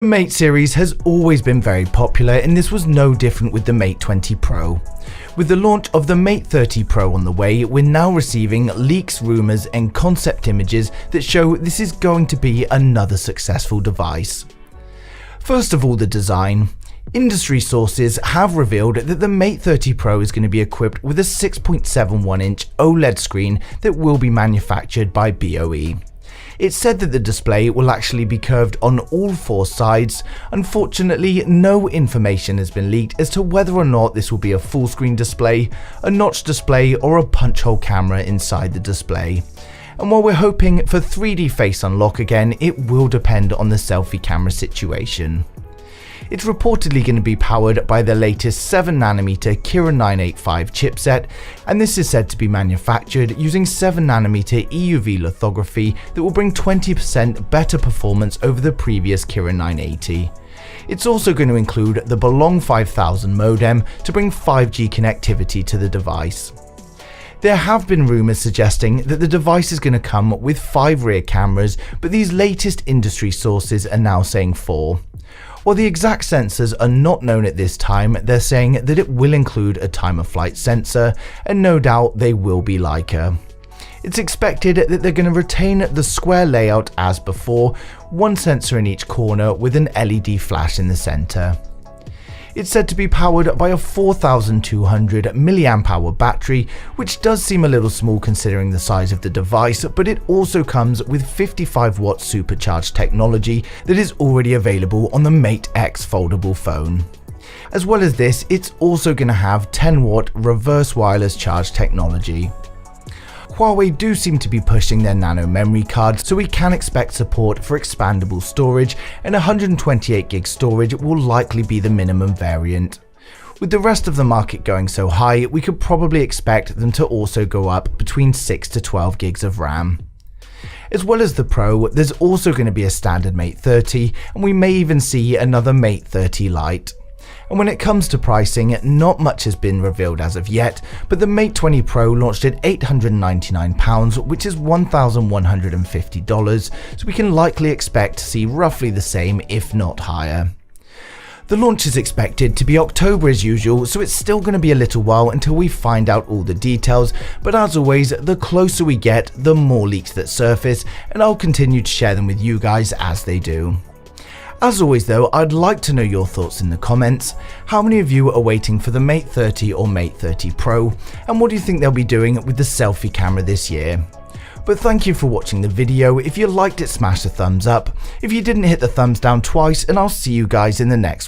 The Mate series has always been very popular, and this was no different with the Mate 20 Pro. With the launch of the Mate 30 Pro on the way, we're now receiving leaks, rumours and concept images that show this is going to be another successful device. First of all, the design. Industry sources have revealed that the Mate 30 Pro is going to be equipped with a 6.71-inch OLED screen that will be manufactured by BOE. It's said that the display will actually be curved on all four sides. Unfortunately, no information has been leaked as to whether or not this will be a full screen display, a notch display or a punch hole camera inside the display. And while we're hoping for 3D face unlock again, it will depend on the selfie camera situation. It's reportedly going to be powered by the latest 7nm Kirin 985 chipset, and this is said to be manufactured using 7nm EUV lithography that will bring 20% better performance over the previous Kirin 980. It's also going to include the Belong 5000 modem to bring 5G connectivity to the device. There have been rumours suggesting that the device is going to come with 5 rear cameras, but these latest industry sources are now saying 4. While the exact sensors are not known at this time, they're saying that it will include a time-of-flight sensor, and no doubt they will be Leica. It's expected that they're going to retain the square layout as before, one sensor in each corner with an LED flash in the centre. It's said to be powered by a 4200 mAh battery, which does seem a little small considering the size of the device, but it also comes with 55-watt supercharged technology that is already available on the Mate X foldable phone. As well as this, it's also going to have 10-watt reverse wireless charge technology. Huawei do seem to be pushing their nano memory card, so we can expect support for expandable storage, and 128GB storage will likely be the minimum variant. With the rest of the market going so high, we could probably expect them to also go up between 6 to 12GB of RAM. As well as the Pro, there's also going to be a standard Mate 30, and we may even see another Mate 30 Lite. And when it comes to pricing, not much has been revealed as of yet, but the Mate 20 Pro launched at £899, which is $1,150, so we can likely expect to see roughly the same, if not higher. The launch is expected to be October as usual, so it's still going to be a little while until we find out all the details, but as always, the closer we get, the more leaks that surface, and I'll continue to share them with you guys as they do. As always though, I'd like to know your thoughts in the comments. How many of you are waiting for the Mate 30 or Mate 30 Pro, and what do you think they'll be doing with the selfie camera this year? But thank you for watching the video. If you liked it, smash the thumbs up. If you didn't, hit the thumbs down twice, and I'll see you guys in the next one.